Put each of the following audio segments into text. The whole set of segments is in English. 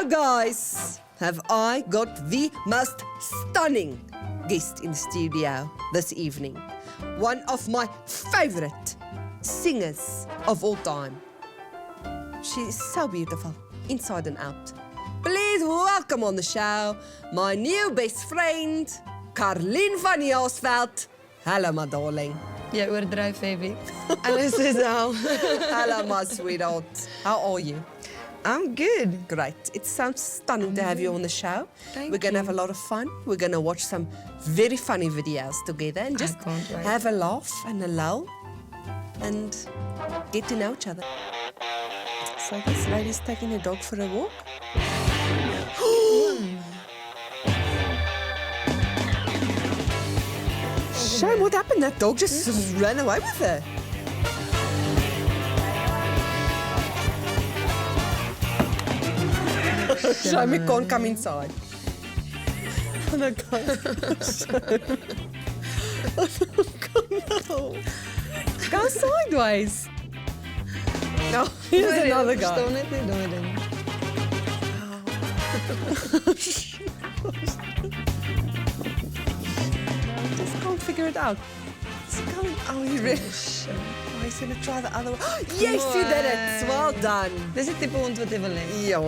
So guys, have I got the most stunning guest in the studio this evening. One of my favorite singers of all time. She is so beautiful, inside and out. Please welcome on the show my new best friend, Karlien van Jaarsveld. Hello, my darling. Jy oordryf, baby. Hallo, Suzelle. Hello, my sweetheart. How are you? I'm good. Great. It sounds stunning to have you on the show. Thank We're going to you. have a lot of fun. We're going to watch some very funny videos together and just can't wait. have a laugh and a lull and get to know each other. So this lady's taking her dog for a walk. Shame, what happened? That dog just ran away with her. Shame, we can't come inside. Oh, no, no. Go sideways. No, here's another guy. Verstaan net nie daai ding. Just can't figure it out. It's going. Oh, he really. Oh, he's gonna try the other one. Yes, you did it. Well done. Dis die tipe hond wat jy wil hê. Ja.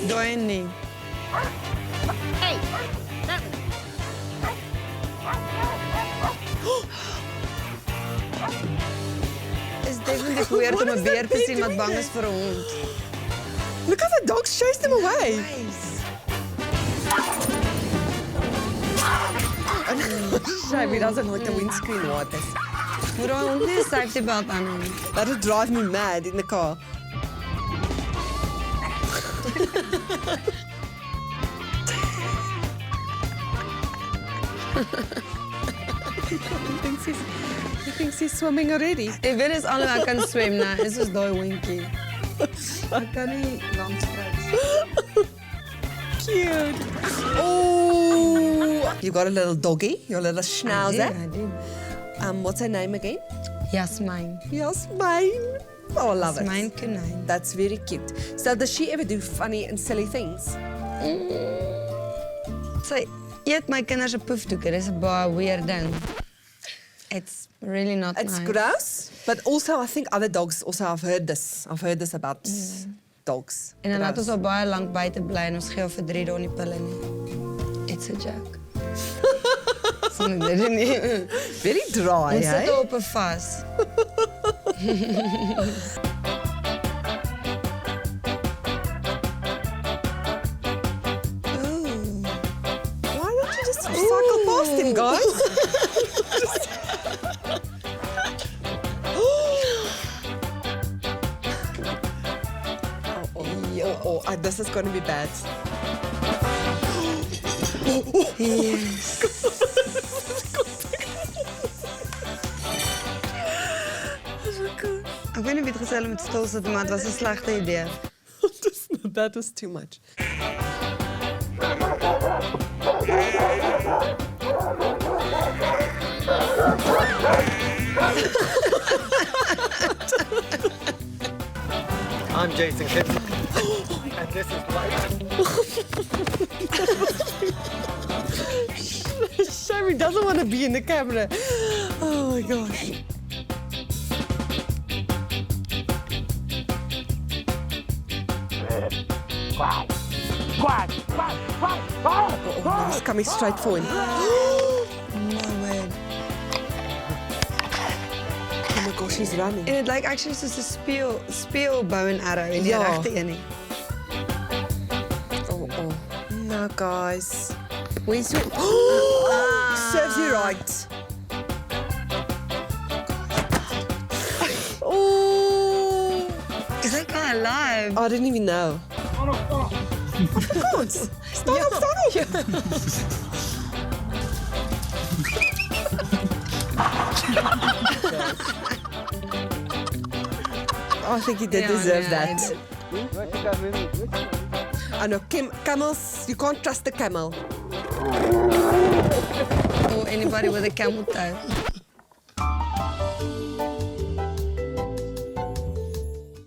Daai nie. Is definitely weird om 'n beer te sien wat bang is vir 'n hond. Look how the dogs chased him away. Shame he doesn't like the windscreen wipers. Moet daai hond nie 'n safety belt aan hê. That would drive me mad in the car. He thinks he's swimming already. Ek weet dis al hoe ek kan swem, nee, is soos daai hondjie. Ek kan nie langs spruit. Cute. Oh, you got a little doggy, your little schnauzer. I do. What's her name again? Jasmine. Jasmine. Oh, I love it. Jasmine konyn. That's very cute. So does she ever do funny and silly things? Sy eet my kinders se poefdoeke. Dis 'n baie weird ding. It's really not It's nice. gross, but also I think other dogs also have heard this. I've heard this about dogs. En dan het Gross. ons al baie lank buite bly en ons gee haar vir 3 dae nie pille nie. It's a joke. So dit is nie. Very dry, Ons sit eh? haar op 'n vas. Why don't you just cycle past him, guys? This is going to be bad. Yes. Ek weet nie wie het gesê hulle moet stil sit, maar dit was 'n slegte idee. That was too much. I'm Jason Kidd. And this is Light. Sherry doesn't want to be in the camera. Oh my gosh. Oh, he's coming straight for him. No way. Oh my gosh, he's running. En dit lyk actually soos 'n speel bow and arrow en die Ja. regte een nie. Oh. No, guys. Where's your... Oh, serves you right. Oh, Is that guy alive? I didn't even know. God, stand up. I think he did deserve that. I know, camels, you can't trust the camel. Or anybody with a camel toe.